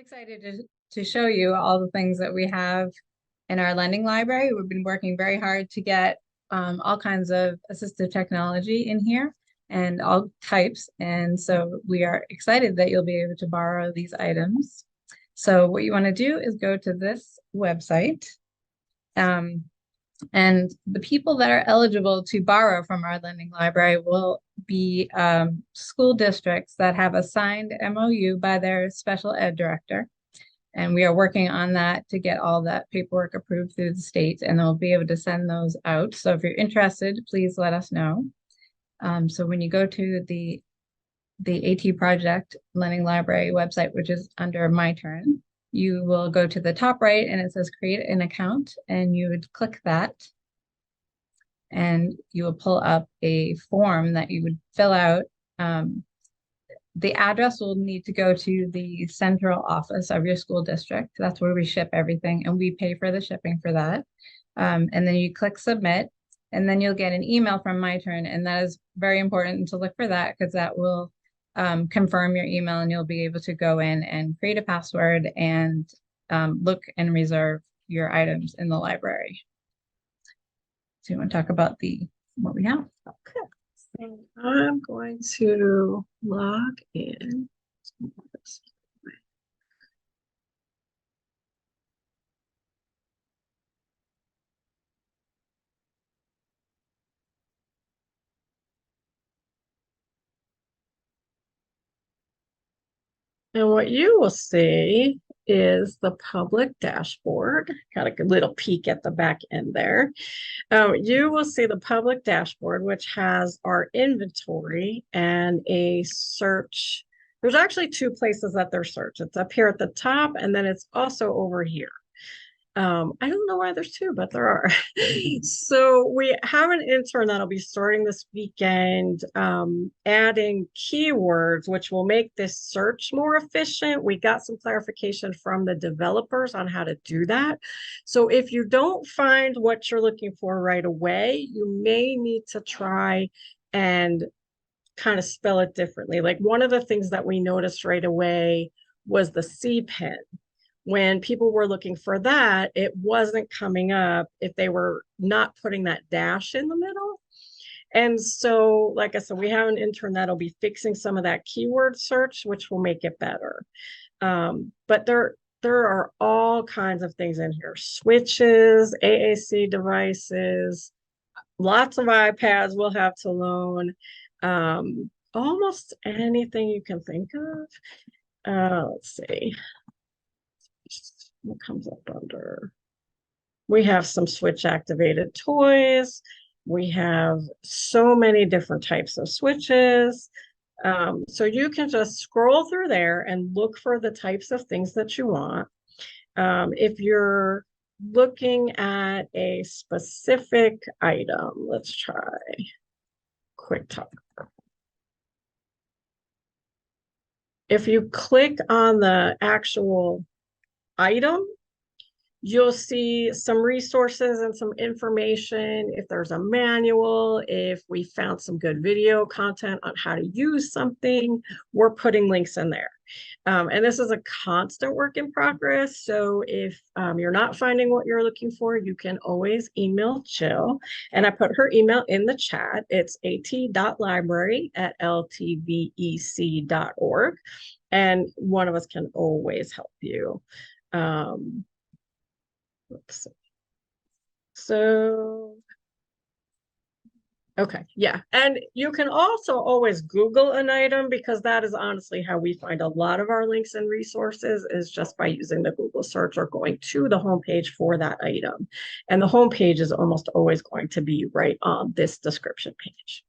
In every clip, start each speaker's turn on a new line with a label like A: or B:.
A: Excited to show you all the things that we have in our lending library. We've been working very hard to get all kinds of assistive technology in here and all types. And so we are excited that you'll be able to borrow these items. So what you want to do is go to this website. And the people that are eligible to borrow from our lending library will be school districts that have a signed MOU by their special ed director. And we are working on that to get all that paperwork approved through the state, and they'll be able to send those out. So if you're interested, please let us know. So when you go to the AT Project Lending Library website, which is under My Turn, you will go to the top right and it says create an account, and you would click that. And you will pull up a form that you would fill out. The address will need to go to the central office of your school district. That's where we ship everything, and we pay for the shipping for that. And then you click submit, and then you'll get an email from My Turn, and that is very important to look for that because that will confirm your email, and you'll be able to go in and create a password and look and reserve your items in the library. So you want to talk about what we have?
B: Okay. So I'm going to log in. And what you will see is the public dashboard. Got a good little peek at the back end there. You will see the public dashboard, which has our inventory and a search. There's actually two places that they're searched. It's up here at the top, and then it's also over here. I don't know why there's two, but there are. So we have an intern that'll be starting this weekend, adding keywords, which will make this search more efficient. We got some clarification from the developers on how to do that. So if you don't find what you're looking for right away, you may need to try and kind of spell it differently. Like one of the things that we noticed right away was the C pen. When people were looking for that, it wasn't coming up if they were not putting that dash in the middle. And so, like I said, we have an intern that'll be fixing some of that keyword search, which will make it better. But there are all kinds of things in here: switches, AAC devices, lots of iPads we'll have to loan, almost anything you can think of. Let's see. What comes up under? We have some switch activated toys. We have so many different types of switches. So you can just scroll through there and look for the types of things that you want. If you're looking at a specific item, let's try QuickTalk. If you click on the actual item, you'll see some resources and some information. If there's a manual, if we found some good video content on how to use something, we're putting links in there. And this is a constant work in progress. So if you're not finding what you're looking for, you can always email Jill. And I put her email in the chat. It's at.library@ltvec.org. And one of us can always help you. Let's see. So, okay, yeah. And you can also always Google an item, because that is honestly how we find a lot of our links and resources, is just by using the Google search or going to the homepage for that item. And the homepage is almost always going to be right on this description page.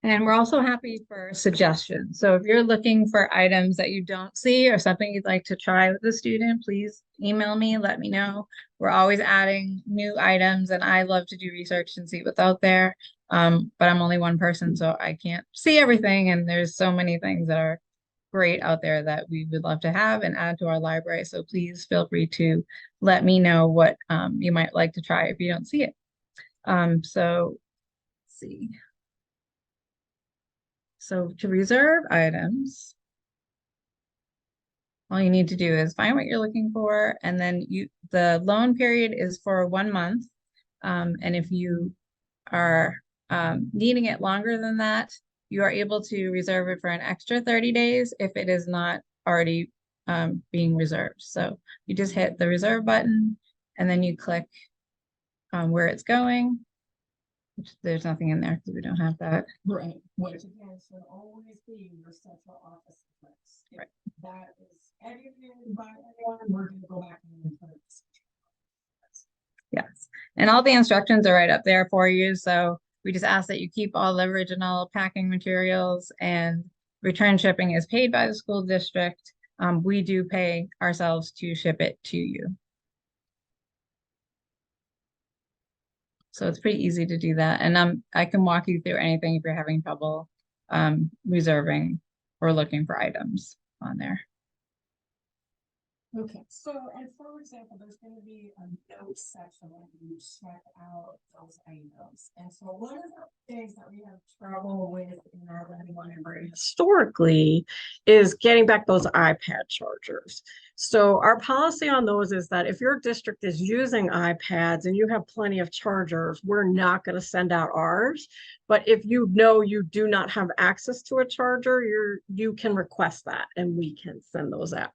A: And we're also happy for suggestions. So if you're looking for items that you don't see or something you'd like to try with the student, please email me, let me know. We're always adding new items, and I love to do research and see what's out there. But I'm only one person, so I can't see everything. And there's so many things that are great out there that we would love to have and add to our library. So please feel free to let me know what you might like to try if you don't see it. So let's see. So to reserve items, All you need to do is find what you're looking for, and then the loan period is for 1 month. And if you are needing it longer than that, you are able to reserve it for an extra 30 days if it is not already being reserved. So you just hit the reserve button and then you click where it's going, which there's nothing in there because we don't have that.
C: Right, which again should always be your central office address. If
A: Right.
C: that is edited by anyone, we're gonna go back and put it.
A: Yes. And all the instructions are right up there for you. So we just ask that you keep all the original packing materials, and return shipping is paid by the school district. We do pay ourselves to ship it to you. So it's pretty easy to do that. And I can walk you through anything if you're having trouble reserving or looking for items on there.
C: Okay, so, and for example, there's gonna be a note section where you check out those items. And so one of the things that we have trouble with in our lending library
B: Historically is getting back those iPad chargers. So our policy on those is that if your district is using iPads and you have plenty of chargers, we're not going to send out ours. But if you know you do not have access to a charger, you can request that and we can send those out.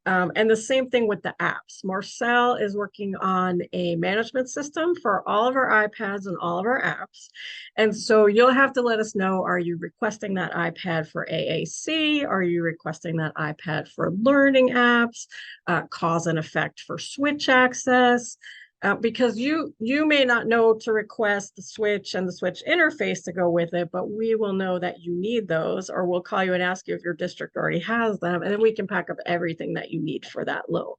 B: And the same thing with the apps. Marcel is working on a management system for all of our iPads and all of our apps. And so you'll have to let us know, are you requesting that iPad for AAC? Are you requesting that iPad for learning apps, cause and effect for switch access? Because you may not know to request the switch and the switch interface to go with it, but we will know that you need those, or we'll call you and ask you if your district already has them, and then we can pack up everything that you need for that loan.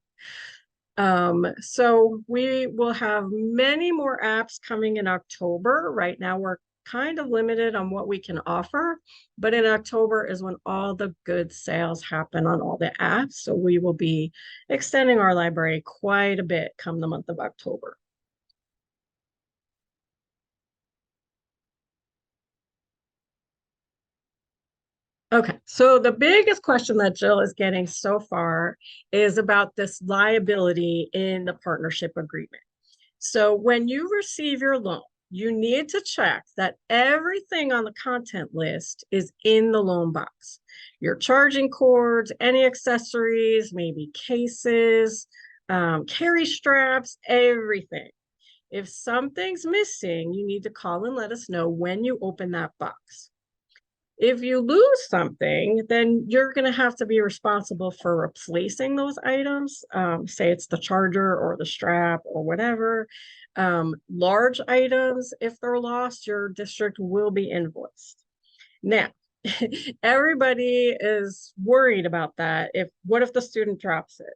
B: So we will have many more apps coming in October. Right now, we're kind of limited on what we can offer, but in October is when all the good sales happen on all the apps. So we will be extending our library quite a bit come the month of October. Okay, so the biggest question that Jill is getting so far is about this liability in the partnership agreement. So when you receive your loan, you need to check that everything on the content list is in the loan box. Your charging cords, any accessories, maybe cases, carry straps, everything. If something's missing, you need to call and let us know when you open that box. If you lose something, then you're going to have to be responsible for replacing those items. Say it's the charger or the strap or whatever. Large items, if they're lost, your district will be invoiced. Now, everybody is worried about that. What if the student drops it?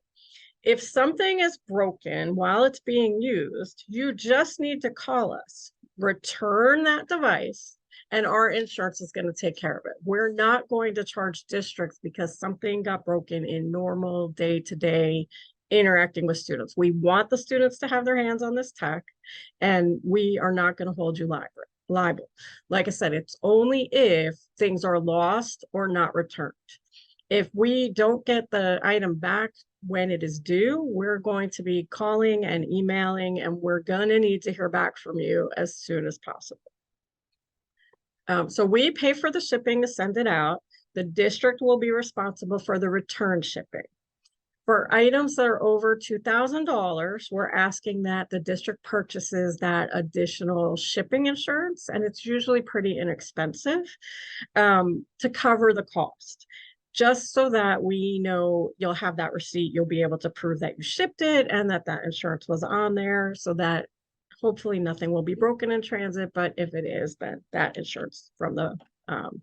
B: If something is broken while it's being used, you just need to call us, return that device, and our insurance is going to take care of it. We're not going to charge districts because something got broken in normal day-to-day interacting with students. We want the students to have their hands on this tech, and we are not going to hold you liable. Like I said, it's only if things are lost or not returned. If we don't get the item back when it is due, we're going to be calling and emailing, and we're going to need to hear back from you as soon as possible. So we pay for the shipping to send it out. The district will be responsible for the return shipping. For items that are over $2,000, we're asking that the district purchases that additional shipping insurance, and it's usually pretty inexpensive, to cover the cost. Just so that we know you'll have that receipt, you'll be able to prove that you shipped it and that that insurance was on there, so that hopefully nothing will be broken in transit, but if it is, then that insurance from the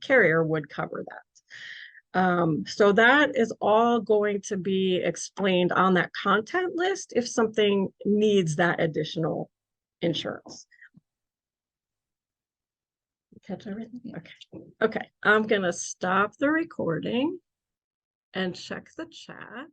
B: carrier would cover that. So that is all going to be explained on that content list if something needs that additional insurance. Catch everything? Okay. Okay, I'm gonna stop the recording and check the chat.